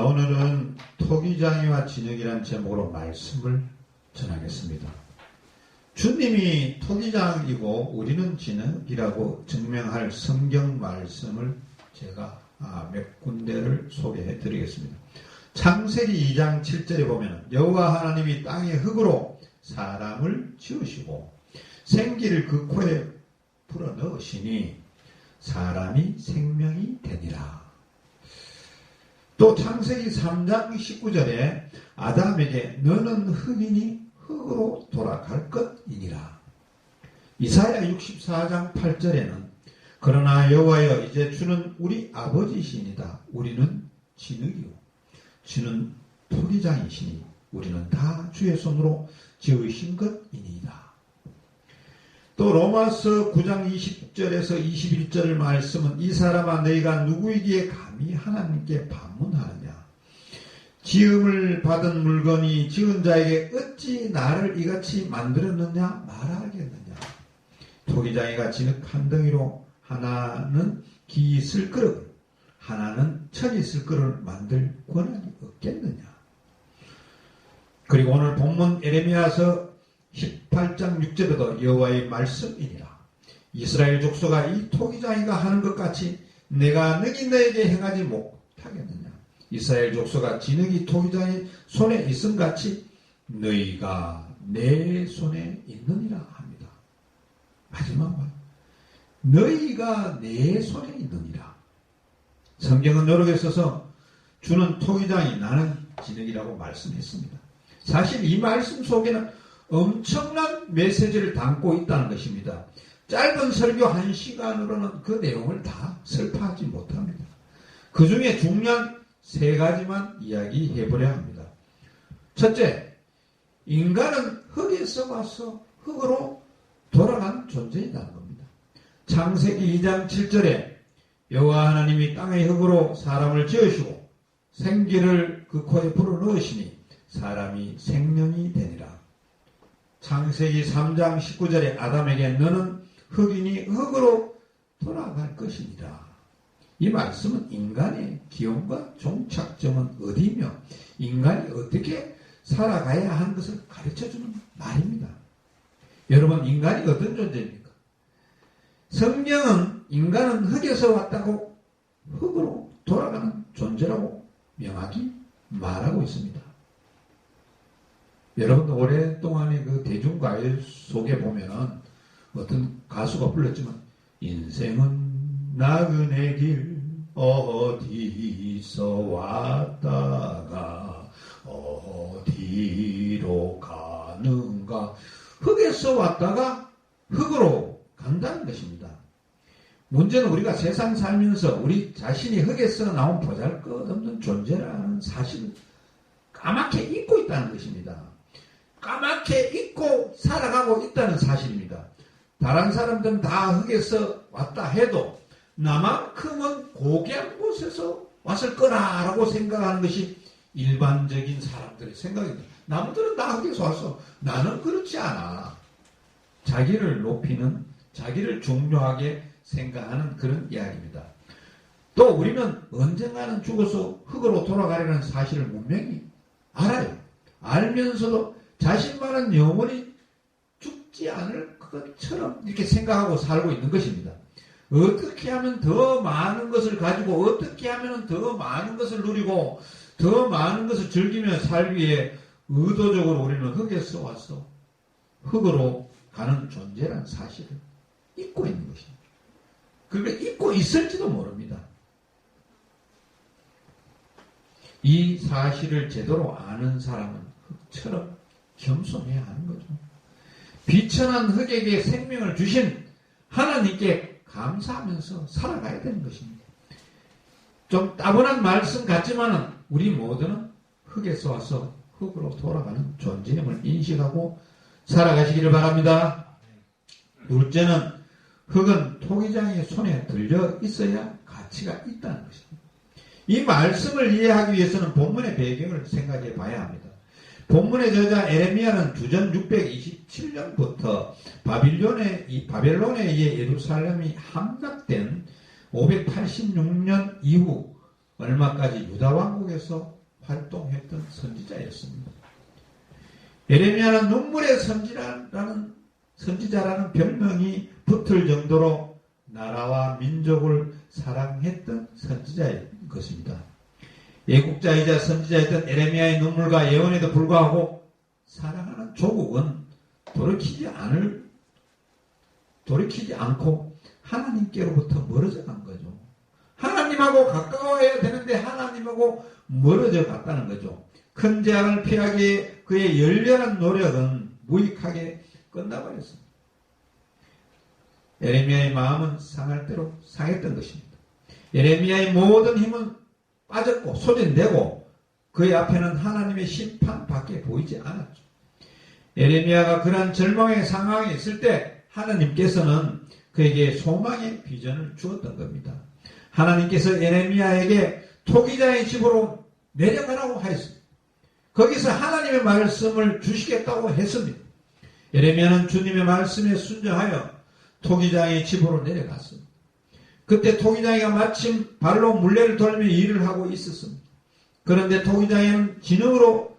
오늘은 토기장이와 진흙이란 제목으로 말씀을 전하겠습니다. 주님이 토기장이고 우리는 진흙이라고 증명할 성경 말씀을 제가 몇 군데를 소개해 드리겠습니다. 창세기 2장 7절에 보면 여호와 하나님이 땅의 흙으로 사람을 지으시고 생기를 그 코에 불어넣으시니 사람이 생명이 되니라. 또 창세기 3장 19절에 아담에게 너는 흙이니 흙으로 돌아갈 것이니라. 이사야 64장 8절에는 그러나 여호와여 이제 주는 우리 아버지시니다. 우리는 진흙이요 주는 토기장이시니 우리는 다 주의 손으로 지으신 것이니이다. 또 로마서 9장 20절에서 21절 말씀은 이 사람아 너희가 누구이기에 감히 하나님께 반문하느냐. 지음을 받은 물건이 지은 자에게 어찌 나를 이같이 만들었느냐 말하겠느냐. 토기장이가 진흙 한 덩이로 하나는 기 있을 그릇 하나는 천 있을 그릇을 만들 권한이 없겠느냐. 그리고 오늘 본문 에레미야서 18장 6절에도 여호와의 말씀이니라. 이스라엘 족속아 이 토기장이가 하는 것 같이 내가 능히 너에게 행하지 못하겠느냐. 이스라엘 족속아 진흙이 토기장의 손에 있음 같이 너희가 내 손에 있느니라 합니다. 마지막 말 너희가 내 손에 있느니라. 성경은 여러 개 써서 주는 토기장이 나는 진흙이라고 말씀했습니다. 사실 이 말씀 속에는 엄청난 메시지를 담고 있다는 것입니다. 짧은 설교 1시간으로는 그 내용을 다 설파하지 못합니다. 그 중에 중요한 3가지만 이야기해 보려 합니다. 첫째, 인간은 흙에서 와서 흙으로 돌아간 존재이라는 겁니다. 창세기 2장 7절에 여호와 하나님이 땅의 흙으로 사람을 지으시고 생기를 그 코에 불어넣으시니 사람이 생명이 되니라. 창세기 3장 19절에 아담에게 너는 흙이니 흙으로 돌아갈 것이니라. 이 말씀은 인간의 기원과 종착점은 어디며 인간이 어떻게 살아가야 하는 것을 가르쳐주는 말입니다. 여러분, 인간이 어떤 존재입니까? 성경은 인간은 흙에서 왔다고 흙으로 돌아가는 존재라고 명확히 말하고 있습니다. 여러분 오랫동안의 그 대중가요 속에 보면은 어떤 가수가 불렀지만 인생은 나그네 길 어디서 왔다가 어디로 가는가. 흙에서 왔다가 흙으로 간다는 것입니다. 문제는 우리가 세상 살면서 우리 자신이 흙에서 나온 보잘것없는 존재라는 사실을 까맣게 잊고 있다는 것입니다. 까맣게 잊고 살아가고 있다는 사실입니다. 다른 사람들은 다 흙에서 왔다 해도 나만큼은 고귀한 곳에서 왔을 거라고 생각하는 것이 일반적인 사람들의 생각입니다. 남들은 다 흙에서 왔어. 나는 그렇지 않아. 자기를 높이는, 자기를 중요하게 생각하는 그런 이야기입니다. 또 우리는 언젠가는 죽어서 흙으로 돌아가려는 사실을 분명히 알아요. 알면서도 자신만은 영원히 죽지 않을 것처럼 이렇게 생각하고 살고 있는 것입니다. 어떻게 하면 더 많은 것을 가지고 어떻게 하면 더 많은 것을 누리고 더 많은 것을 즐기며 살기 위해 의도적으로 우리는 흙에서 와서 흙으로 가는 존재라는 사실을 잊고 있는 것입니다. 그러니까 잊고 있을지도 모릅니다. 이 사실을 제대로 아는 사람은 흙처럼 겸손해야 하는 거죠. 비천한 흙에게 생명을 주신 하나님께 감사하면서 살아가야 되는 것입니다. 좀 따분한 말씀 같지만은 우리 모두는 흙에서 와서 흙으로 돌아가는 존재임을 인식하고 살아가시기를 바랍니다. 둘째는 흙은 토기장의 손에 들려 있어야 가치가 있다는 것입니다. 이 말씀을 이해하기 위해서는 본문의 배경을 생각해 봐야 합니다. 본문의 저자 에레미야는 주전 627년부터 바벨론에 의해 예루살렘이 함락된 586년 이후 얼마까지 유다 왕국에서 활동했던 선지자였습니다. 예레미야는 눈물의 선지자라는 별명이 붙을 정도로 나라와 민족을 사랑했던 선지자인 것입니다. 예국자이자 선지자였던 예레미야의 눈물과 예언에도 불구하고 사랑하는 조국은 돌이키지 않고 하나님께로부터 멀어져 간 거죠. 하나님하고 가까워야 되는데 하나님하고 멀어져 갔다는 거죠. 큰 재앙을 피하기 위해 그의 열렬한 노력은 무익하게 끝나버렸습니다. 예레미야의 마음은 상할 대로 상했던 것입니다. 예레미야의 모든 힘은 빠졌고 소진되고 그의 앞에는 하나님의 심판밖에 보이지 않았죠. 예레미야가 그러한 절망의 상황에 있을 때 하나님께서는 그에게 소망의 비전을 주었던 겁니다. 하나님께서 예레미야에게 토기자의 집으로 내려가라고 하였습니다. 거기서 하나님의 말씀을 주시겠다고 했습니다. 예레미야는 주님의 말씀에 순종하여 토기장의 집으로 내려갔습니다. 그때 토기장이가 마침 발로 물레를 돌며 일을 하고 있었습니다. 그런데 토기장이는 진흙으로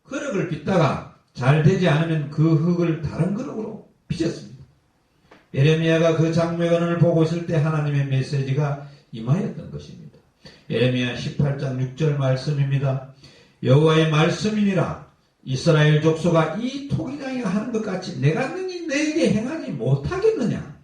그릇을 빚다가 잘 되지 않으면 그 흙을 다른 그릇으로 빚었습니다. 예레미야가 그 장면을 보고 있을 때 하나님의 메시지가 임하였던 것입니다. 예레미야 18장 6절 말씀입니다. 여호와의 말씀이니라. 이스라엘 족속아 이 토기장이가 하는 것 같이 내가 능히 너에게 행하지 못하겠느냐.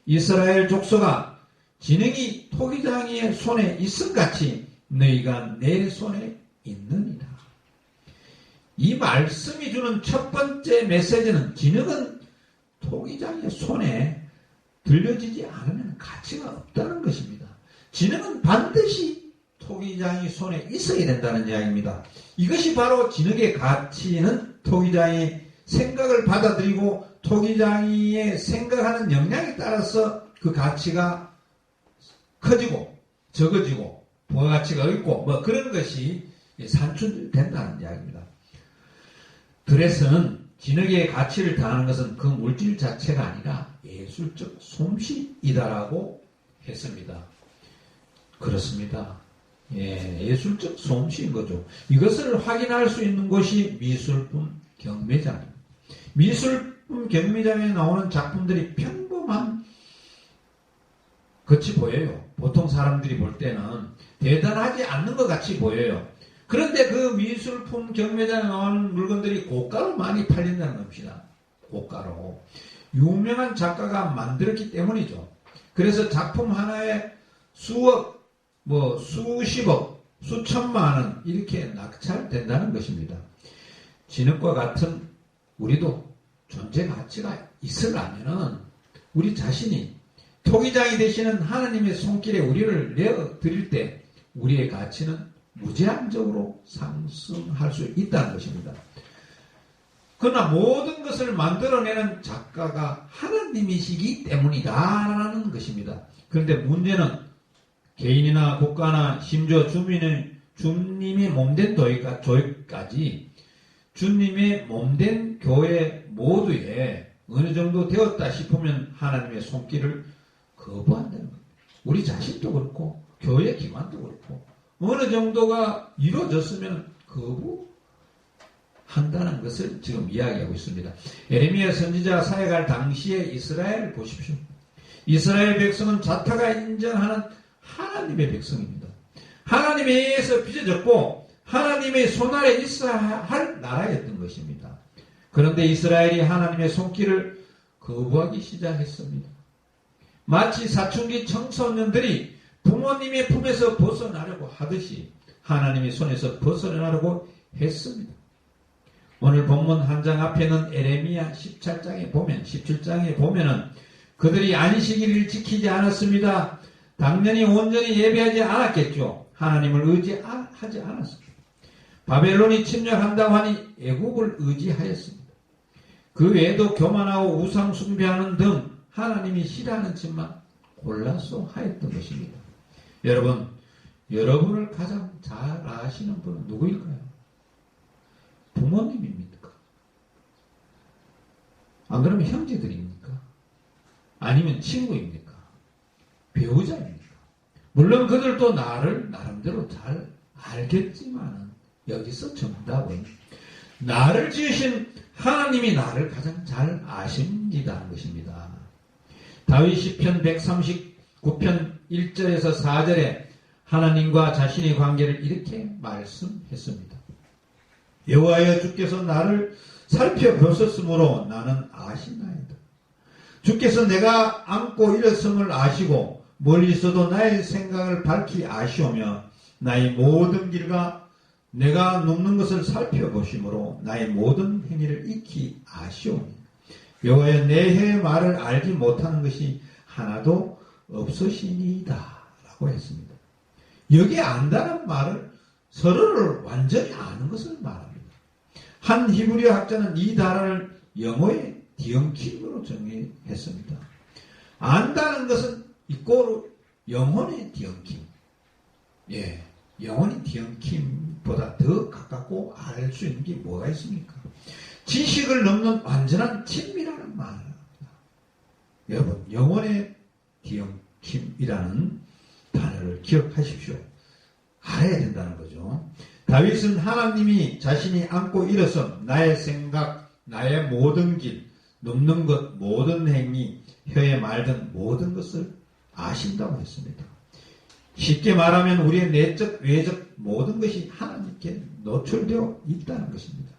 이스라엘 족속아 진흙이 토기장이의 손에 있음같이 너희가 내 손에 있느니라. 이 말씀이 주는 첫 번째 메시지는 진흙은 토기장이의 손에 들려지지 않으면 가치가 없다는 것입니다. 진흙은 반드시 토기장이 손에 있어야 된다는 이야기입니다. 이것이 바로 진흙의 가치는 토기장이 생각을 받아들이고 토기장이의 생각하는 역량에 따라서 그 가치가 커지고 적어지고 부가가치가 있고 그런 것이 산출된다는 이야기입니다. 들에서는 진흙의 가치를 더하는 것은 그 물질 자체가 아니라 예술적 솜씨이다라고 했습니다. 그렇습니다. 예술적 솜씨인 거죠. 이것을 확인할 수 있는 곳이 미술품 경매장입니다. 미술품 경매장에 나오는 작품들이 평범한 것이 보여요. 보통 사람들이 볼 때는 대단하지 않는 것 같이 보여요. 그런데 그 미술품 경매장에 나오는 물건들이 고가로 많이 팔린다는 겁니다. 고가로. 유명한 작가가 만들었기 때문이죠. 그래서 작품 하나에 수억, 수십억, 수천만 원 이렇게 낙찰된다는 것입니다. 진흙과 같은 우리도 존재 가치가 있으려면은 우리 자신이 토기장이 되시는 하나님의 손길에 우리를 내어드릴 때 우리의 가치는 무제한적으로 상승할 수 있다는 것입니다. 그러나 모든 것을 만들어내는 작가가 하나님이시기 때문이다라는 것입니다. 그런데 문제는 개인이나 국가나 심지어 주님의 몸된 교회까지 주님의 몸된 교회 모두에 어느 정도 되었다 싶으면 하나님의 손길을 거부한다는 겁니다. 우리 자신도 그렇고 교회 기관도 그렇고 어느 정도가 이루어졌으면 거부한다는 것을 지금 이야기하고 있습니다. 예레미야 선지자가 사역할 당시에 이스라엘을 보십시오. 이스라엘 백성은 자타가 인정하는 하나님의 백성입니다. 하나님에 의해서 빚어졌고 하나님의 손 아래 있어야 할 나라였던 것입니다. 그런데 이스라엘이 하나님의 손길을 거부하기 시작했습니다. 마치 사춘기 청소년들이 부모님의 품에서 벗어나려고 하듯이 하나님의 손에서 벗어나려고 했습니다. 오늘 본문 한 장 앞에는 예레미야 17장에 보면은 그들이 안식일을 지키지 않았습니다. 당연히 온전히 예배하지 않았겠죠. 하나님을 의지하지 않았습니다. 바벨론이 침략한다고 하니 애국을 의지하였습니다. 그 외에도 교만하고 우상 숭배하는 등 하나님이 싫어하는 짓만 골라서 하였던 것입니다. 여러분, 여러분을 가장 잘 아시는 분은 누구일까요? 부모님입니까? 안 그러면 형제들입니까? 아니면 친구입니까? 배우자입니까? 물론 그들도 나를 나름대로 잘 알겠지만 여기서 정답은 나를 지으신 하나님이 나를 가장 잘 아십니다는 것입니다. 다윗 시편 139편 1절에서 4절에 하나님과 자신의 관계를 이렇게 말씀했습니다. 여호와여 주께서 나를 살펴보셨으므로 나는 아시나이다. 주께서 내가 앉고 일어섬을 아시고 멀리서도 나의 생각을 밝히 아시오며 나의 모든 길과 내가 눕는 것을 살펴보심으로 나의 모든 행위를 익히 아시오니 여호와여 내 말을 알지 못하는 것이 하나도 없으시니이다 라고 했습니다. 여기 안다는 말은 서로를 완전히 아는 것을 말합니다. 한 히브리어 학자는 이 단어를 영어의 디언킴으로 정의했습니다. 안다는 것은 이꼬르 영혼의 디언킴. 예, 영혼의 디언킴보다 더 가깝고 알 수 있는 게 뭐가 있습니까? 지식을 넘는 완전한 친밀함을 말합니다. 여러분, 영혼의 디언킴이라는 단어를 기억하십시오. 알아야 된다는 거죠. 다윗은 하나님이 자신이 앉고 일어서 나의 생각, 나의 모든 길, 넘는 것, 모든 행위, 혀에 말든 모든 것을 아신다고 했습니다. 쉽게 말하면 우리의 내적, 외적 모든 것이 하나님께 노출되어 있다는 것입니다.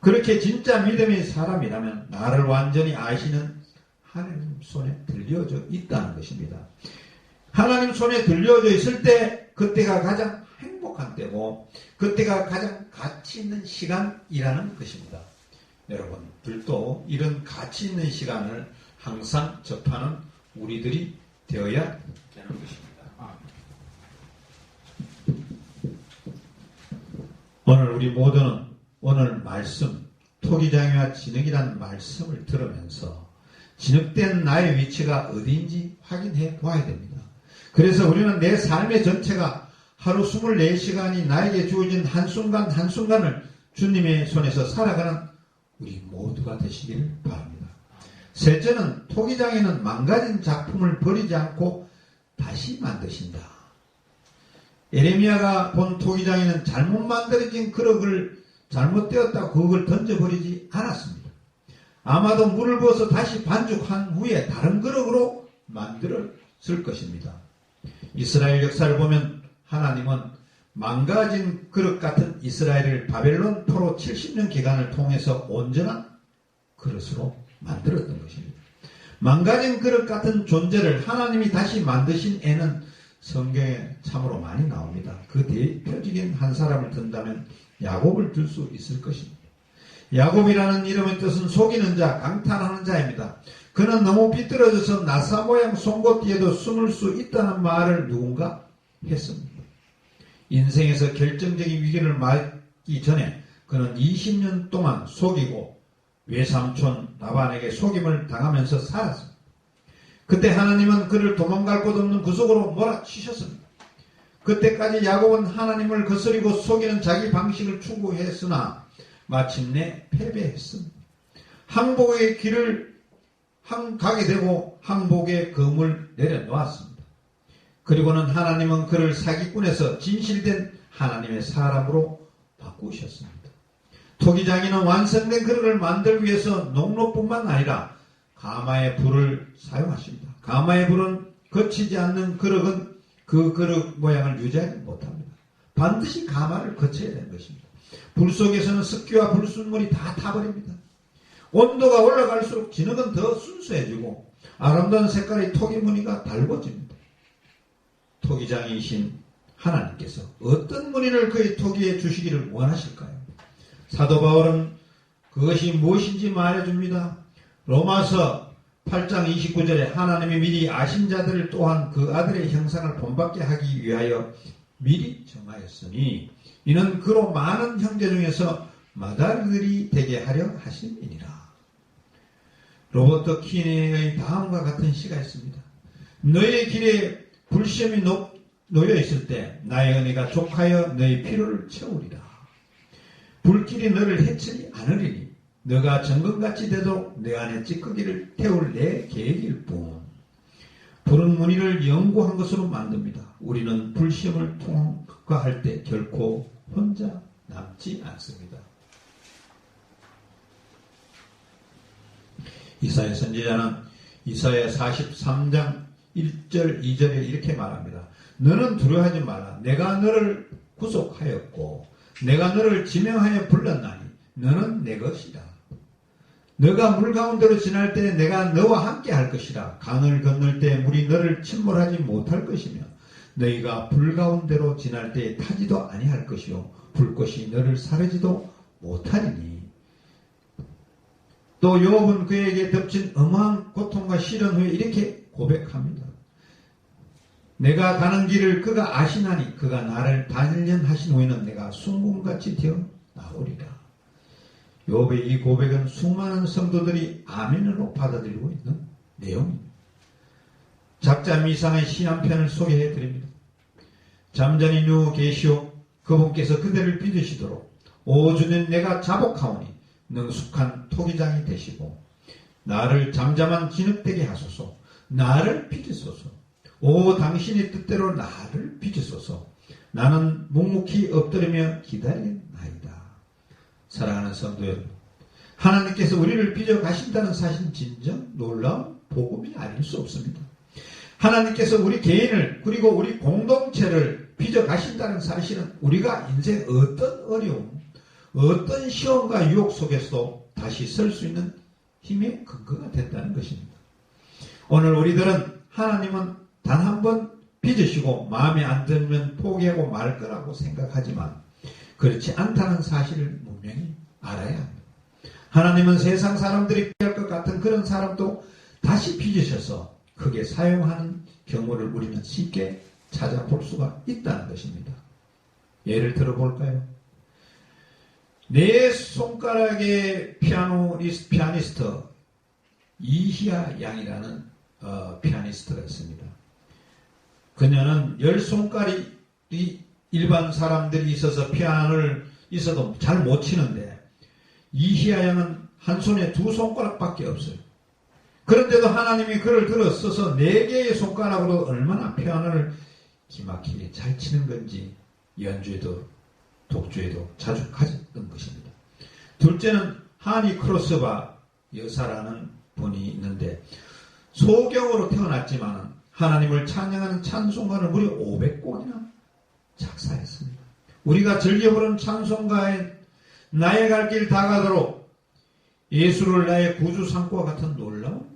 그렇게 진짜 믿음의 사람이라면 나를 완전히 아시는 하나님 손에 들려져 있다는 것입니다. 하나님 손에 들려져 있을 때 그때가 가장 행복한 때고 그때가 가장 가치 있는 시간이라는 것입니다. 여러분들도 이런 가치 있는 시간을 항상 접하는 우리들이 되어야 되는 것입니다. 오늘 우리 모두는 오늘 말씀 토기장이와 진흙이라는 말씀을 들으면서 진흙된 나의 위치가 어디인지 확인해 보아야 됩니다. 그래서 우리는 내 삶의 전체가 하루 24시간이 나에게 주어진 한순간 한순간을 주님의 손에서 살아가는 우리 모두가 되시길 바랍니다. 셋째는 토기장에는 망가진 작품을 버리지 않고 다시 만드신다. 예레미야가 본 토기장에는 잘못 만들어진 그릇을 잘못되었다고 그걸 던져버리지 않았습니다. 아마도 물을 부어서 다시 반죽한 후에 다른 그릇으로 만들었을 것입니다. 이스라엘 역사를 보면 하나님은 망가진 그릇 같은 이스라엘을 바벨론 포로 70년 기간을 통해서 온전한 그릇으로 만들었던 것입니다. 망가진 그릇 같은 존재를 하나님이 다시 만드신 애는 성경에 참으로 많이 나옵니다. 그 대표적인 한 사람을 든다면 야곱을 들 수 있을 것입니다. 야곱이라는 이름의 뜻은 속이는 자, 강탈하는 자입니다. 그는 너무 비뚤어져서 나사 모양 송곳 뒤에도 숨을 수 있다는 말을 누군가 했습니다. 인생에서 결정적인 위기를 맞기 전에 그는 20년 동안 속이고 외삼촌 라반에게 속임을 당하면서 살았습니다. 그때 하나님은 그를 도망갈 곳 없는 구석으로 몰아치셨습니다. 그때까지 야곱은 하나님을 거스리고 속이는 자기 방식을 추구했으나 마침내 패배했습니다. 항복의 길을 가게 되고 항복의 검을 내려놓았습니다. 그리고는 하나님은 그를 사기꾼에서 진실된 하나님의 사람으로 바꾸셨습니다. 토기장이는 완성된 그릇을 만들기 위해서 농로뿐만 아니라 가마의 불을 사용하십니다. 가마의 불은 거치지 않는 그릇은 그 그릇 모양을 유지하지 못합니다. 반드시 가마를 거쳐야 되는 것입니다. 불 속에서는 습기와 불순물이 다 타버립니다. 온도가 올라갈수록 진흙은 더 순수해지고 아름다운 색깔의 토기 무늬가 달궈집니다. 토기장이신 하나님께서 어떤 무늬를 그의 토기에 주시기를 원하실까요? 사도 바울은 그것이 무엇인지 말해줍니다. 로마서 8장 29절에 하나님이 미리 아신 자들을 또한 그 아들의 형상을 본받게 하기 위하여 미리 정하였으니 이는 그로 많은 형제 중에서 마다들이 되게 하려 하심이니라. 로버트 키네의 다음과 같은 시가 있습니다. 너의 길에 불시험이 놓여 있을 때 나의 은혜가 족하여 너의 필요를 채우리라. 불길이 너를 해치지 않으리니 너가 정금같이 되도록 내 안에 찌꺼기를 태울 내 계획일 뿐. 불은 무늬를 연구한 것으로 만듭니다. 우리는 불시험을 통과할 때 결코 혼자 남지 않습니다. 이사야 선지자는 이사야 43장 1절 2절에 이렇게 말합니다. 너는 두려워하지 말라. 내가 너를 구속하였고 내가 너를 지명하여 불렀나니 너는 내 것이다. 너가 물 가운데로 지날 때 내가 너와 함께 할 것이라. 강을 건널 때 물이 너를 침몰하지 못할 것이며 너희가 불 가운데로 지날 때 타지도 아니할 것이요 불꽃이 너를 사르지도 못하리니. 또 욥은 그에게 덮친 어마한 고통과 시련 후에 이렇게 고백합니다. 내가 가는 길을 그가 아시나니 그가 나를 단련하신 후에는 내가 순금같이 되어 나오리라. 욥의 이 고백은 수많은 성도들이 아멘으로 받아들이고 있는 내용입니다. 작자 미상의 시 한 편을 소개해 드립니다. 잠잠히 누워 계시오. 그분께서 그대를 빚으시도록 오 주는 내가 자복하오니 능숙한 토기장이 되시고 나를 잠잠한 진흙되게 하소서. 나를 빚으소서. 오 당신의 뜻대로 나를 빚으소서. 나는 묵묵히 엎드리며 기다리나이다. 사랑하는 성도 여러분, 하나님께서 우리를 빚어 가신다는 사실은 진정 놀라운 복음이 아닐 수 없습니다. 하나님께서 우리 개인을 그리고 우리 공동체를 빚어 가신다는 사실은 우리가 인생 어떤 어려움, 어떤 시험과 유혹 속에서도 다시 설 수 있는 힘의 근거가 됐다는 것입니다. 오늘 우리들은 하나님은 단 한 번 빚으시고 마음에 안 들면 포기하고 말 거라고 생각하지만 그렇지 않다는 사실을 분명히 알아야 합니다. 하나님은 세상 사람들이 피할 것 같은 그런 사람도 다시 빚으셔서 크게 사용하는 경우를 우리는 쉽게 찾아볼 수가 있다는 것입니다. 예를 들어볼까요? 네 손가락의 피아니스트 이희아 양이라는 피아니스트가 있습니다. 그녀는 10손가락이 일반 사람들이 있어서 피아노를 있어도 잘 못 치는데 이희아 양은 한 손에 2손가락밖에 없어요. 그런데도 하나님이 그를 들어 써서 4개의 손가락으로 얼마나 피아노를 기막히게 잘 치는 건지 연주에도 독주에도 자주 가졌던 것입니다. 둘째는 하니 크로스바 여사라는 분이 있는데 소경으로 태어났지만 하나님을 찬양하는 찬송가를 무려 500곡이나 작사했습니다. 우리가 즐겨 부르는 찬송가에 나의 갈 길 다 가도록 예수를 나의 구주 삼고와 같은 놀라운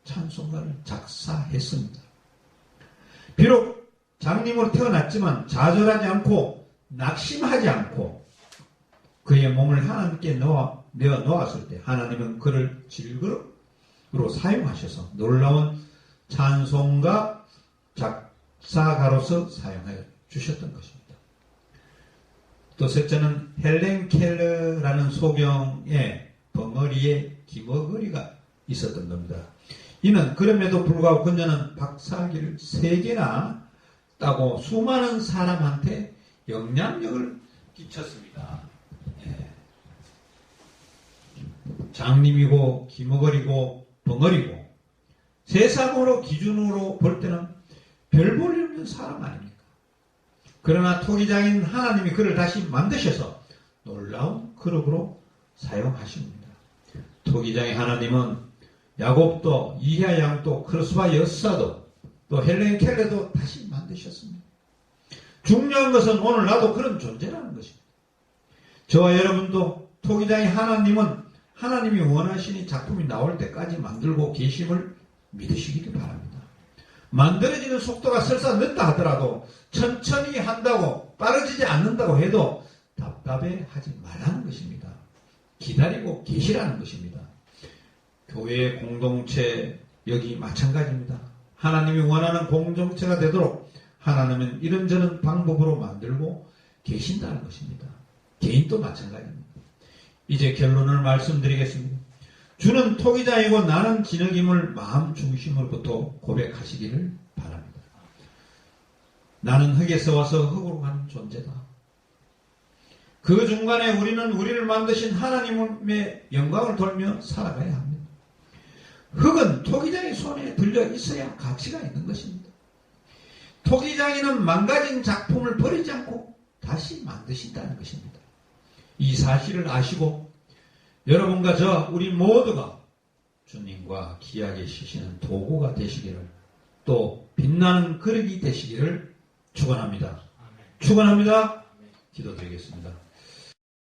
찬송가를 작사했습니다. 비록 장님으로 태어났지만 좌절하지 않고 낙심하지 않고 그의 몸을 하나님께 내어 놓았을 때 하나님은 그를 질그릇으로 사용하셔서 놀라운 찬송가 작사가로서 사용하여 주셨던 것입니다. 또 셋째는 헬렌 켈러라는 소경의 벙어리에 기머거리가 있었던 겁니다. 이는 그럼에도 불구하고 그녀는 박사학위를 3개나 따고 수많은 사람한테 영향력을 끼쳤습니다. 장님이고 기머거리고 벙어리고 세상으로 기준으로 볼 때는 별 볼 일 없는 사람 아닙니까? 그러나 토기장인 하나님이 그를 다시 만드셔서 놀라운 그룹으로 사용하십니다. 토기장의 하나님은 야곱도 이희아 양도 크로스바 여사도 또 헬렌 켈러도 다시 만드셨습니다. 중요한 것은 오늘 나도 그런 존재라는 것입니다. 저와 여러분도 토기장의 하나님은 하나님이 원하시니 작품이 나올 때까지 만들고 계심을 믿으시기 바랍니다. 만들어지는 속도가 설사 늦다 하더라도 천천히 한다고 빠르지지 않는다고 해도 답답해하지 말라는 것입니다. 기다리고 계시라는 것입니다. 교회 공동체 여기 마찬가지입니다. 하나님이 원하는 공동체가 되도록 하나님은 이런저런 방법으로 만들고 계신다는 것입니다. 개인도 마찬가지입니다. 이제 결론을 말씀드리겠습니다. 주는 토기장이고 나는 진흙임을 마음 중심으로부터 고백하시기를 바랍니다. 나는 흙에서 와서 흙으로 가는 존재다. 그 중간에 우리는 우리를 만드신 하나님의 영광을 돌며 살아가야 합니다. 흙은 토기장의 손에 들려 있어야 가치가 있는 것입니다. 토기장이는 망가진 작품을 버리지 않고 다시 만드신다는 것입니다. 이 사실을 아시고 여러분과 우리 모두가 주님과 귀하게 쓰시는 도구가 되시기를, 또 빛나는 그릇이 되시기를 축원합니다. 축원합니다. 기도드리겠습니다.